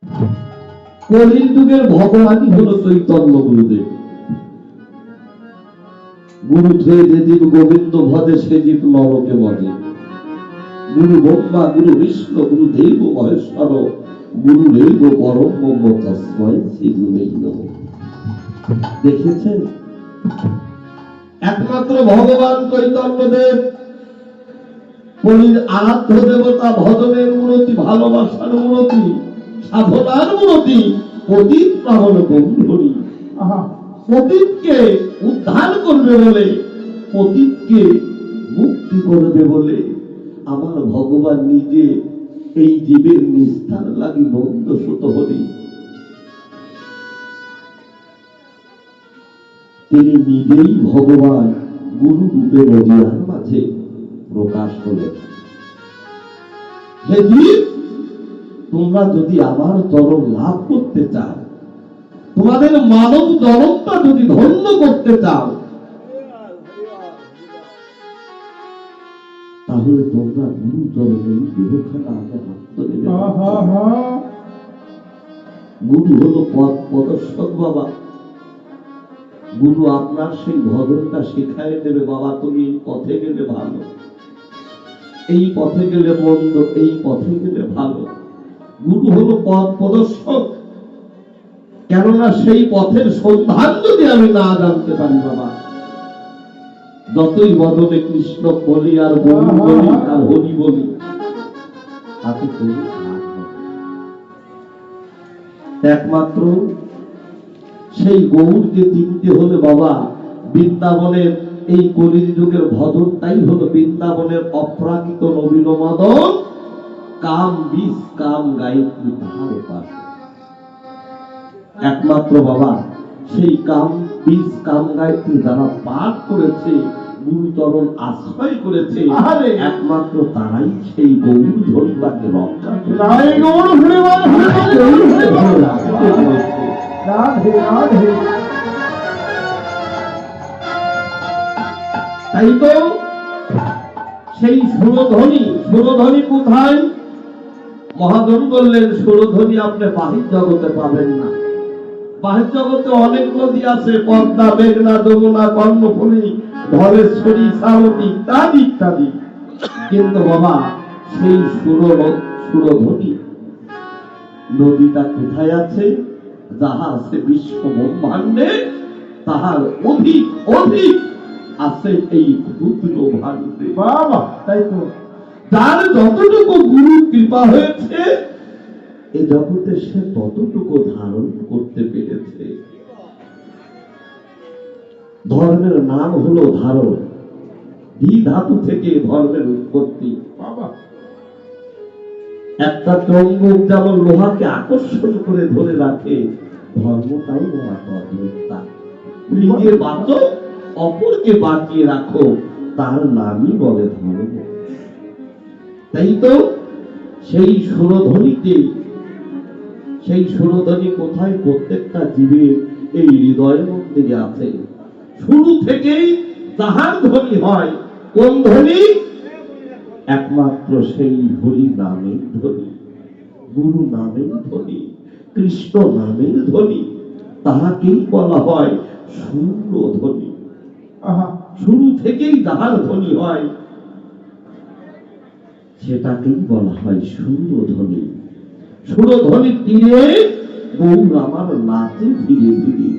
কলির যুগের ভগবানই হলো চৈতন্য গুরুদেব। গুরু যে জীব গোবিন্দ ভজে সে জীব নরকে মজে। গুরু ব্রহ্মা, গুরু বিষ্ণু, গুরু দেব মহেশ্বর, গুরু দেব পরম ব্রহ্ম তস্মৈ শ্রী গুরুবে নমঃ। দেখেছেন, একমাত্র ভগবান চৈতন্যদেব কলির আরাধ্য দেবতা, ভজনের মূর্তি, ভালোবাসার মূর্তি, সাধনার মূর্তি, পতিত পাবন বন্ধুরি। পতিতকে উদ্ধার করবে বলে, পতিতকে মুক্তি করবে বলে আমার ভগবান নিজে এই জীবের নিস্তার লাগি বন্ধ সুত হরি। তিনি নিজেই ভগবান গুরু রূপে নদিয়ার মাঝে প্রকাশ হলেন। হে জীব, তোমরা যদি আমার চরণ লাভ করতে চাও, তোমাদের মানব জনতা যদি ধন্য করতে চাও, তাহলে তোমরা গুরু চরণে দেহখানা আগে হাত নেবে। গুরু হলো পথ প্রদর্শক বাবা। গুরু আপনার সেই ভজনটা শেখায় দেবে, বাবা তুমি এই পথে গেলে ভালো, এই পথে গেলে মন্দ, এই পথে গেলে ভালো। গুরু হলো পথ প্রদর্শক। কেননা সেই পথের সন্ধান যদি আমি না জানতে পারি বাবা, যতই বদলে কৃষ্ণ বলি আর বলি বলি আর হরি বলি, তাতে কোনো লাভ হবে। একমাত্র সেই গৌরকে চিনতে হলে বাবা, বৃন্দাবনের এই কলির যুগের ভজনটাই হলো বৃন্দাবনের অপ্রাকৃত নবীন মাদন, কাম বিষ কাম গায়ত্রী তাহার উপাসনা। একমাত্র বাবা সেই কাম বীজ কাম গায়ত্রী যারা পাঠ করেছে, গুরুচরণ আশ্রয় করেছে, একমাত্র তারাই সেই গৌর ধরিবাকে রক্ষা তাই তো সেই সুরধ্বনি, সুরধ্বনি কোথায়? মহাজন বললেন সুরধ্বনি আপনি বাহির জগতে পাবেন না। বাহির জগতে অনেক নদী আছে, পদ্মা, মেঘনা, যমুনা, কর্ণফুলী, ধলেশ্বরী, সারথী ইত্যাদি ইত্যাদি, কিন্তু বাবা সেই সুরধ্বনি নদীটা কোথায় আছে? যাহা আছে বিশ্ব ব্রহ্মাণ্ডে, তাহার অধিক অধিক আছে এই ক্ষুদ্র ভাণ্ডে বাবা। তাই তো যার যতটুকু গুরু কৃপা হয়েছে এ জগতে সে ততটুকু ধারণ করতে পেরেছে। ধর্মের নাম হলো ধারণ। ধি ধাতু থেকে ধর্মের উৎপত্তি বাবা। একটা চৌম্বক যেমন লোহাকে আকর্ষণ করে ধরে রাখে, ধর্মটাও ধর্মতা। নিজে বাঁচো, অপরকে বাঁচিয়ে রাখো, তার নামই বলে ধর্ম। তাই তো সেই সুরধ্বনিতে, সেই সুরধ্বনি কোথায়? প্রত্যেকটা জীবের এই হৃদয়ের মধ্যে আছে। শুরু থেকেই তাহার ধ্বনি হয়। কোন ধ্বনি? একমাত্র সেই হরি নামের ধ্বনি, গুরু নামের ধ্বনি, কৃষ্ণ নামের ধ্বনি। তাহাকেই বলা হয় সুরধ্বনি। শুরু থেকেই যাহার ধ্বনি হয় সেটাকেই বলা হয় সুরধ্বনি। সুরধ্বনি তীরে গৌর আমার নাচে ধীরে ধীরে।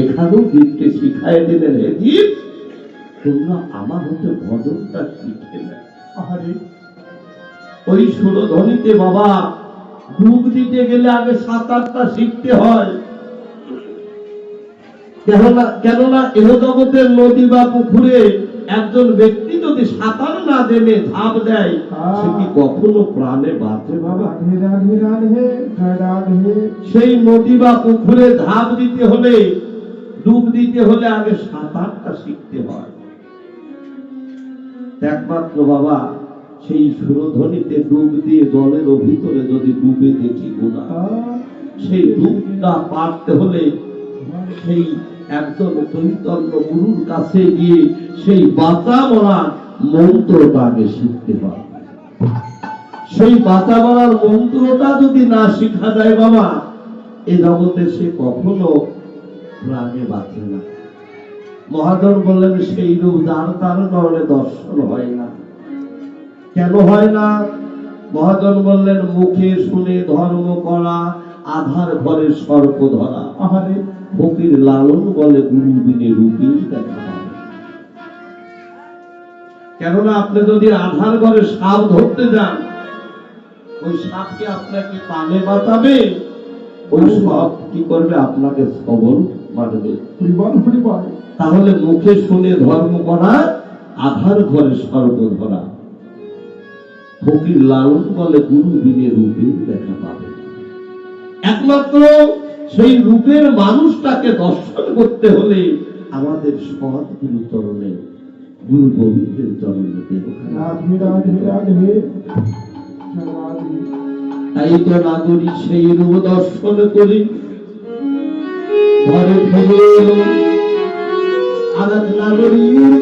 এখানেও গীতকে শিখায় দিলেন, হে গীত তোমরা আমার হতে ভজনটা শিখে নেয়। ওই সুরধ্বনিতে বাবা ডুব দিতে গেলে আগে সাঁতারটা শিখতে হয়। কেননা এহ জগতের নদী বা পুকুরে একজন ব্যক্তি যদি সাঁতার না জেনে ঝাঁপ দেয়, সে কি কখনো প্রাণে বাঁচে বাবা? সেই নদী বা পুকুরে ঝাঁপ দিতে হলে, ডুব দিতে হলে আগে সাঁতারটা শিখতে হয়। একমাত্র বাবা সেই সুরধ্বনিতে ডুব দিয়ে জলের ভিতরে যদি ডুবে দেখি গোনা, সেই ডুবটা পারতে হলে সেই একজন চৈতন্য গুরুর কাছে গিয়ে সেই বাঁচা মরা মন্ত্রটা আগে শিখতে হয়। সেই বাঁচা মারার মন্ত্রটা যদি না শিখা যায় বাবা, এ জগতে সে কখনো প্রাণে বাঁচে না। মহাজন বললেন সেই রূপ যার তার কারণে দর্শন হয় না। কেন হয় না? মহাজন বললেন মুখে শুনে ধর্ম করা, আধার ঘরে সর্প ধরা। আহারে ফকির লালন বলে গুরু বিনে রূপী দেখা পাবে। কেননা আপনি যদি আধার ঘরে সাপ ধরতে যান, ওই সাপকে আপনাকে পালে বাঁচাবে, ওই সাপ কি করবে? আপনাকে সবল মারবে। তাহলে মুখে শুনে ধর্ম করা, আধার ঘরে সর্প ধরা। ফকির লালন বলে গুরু বিনে রূপের দেখা পাবে। একমাত্র সেই রূপের মানুষটাকে দর্শন করতে হলে আমাদের সৎ গুরু চরণে, গুরু গোবিন্দের চরণে দেব। তাই তো নাগরিক সেই রূপ দর্শন করি ঘরে ফিরে এলো। আর নাগরীর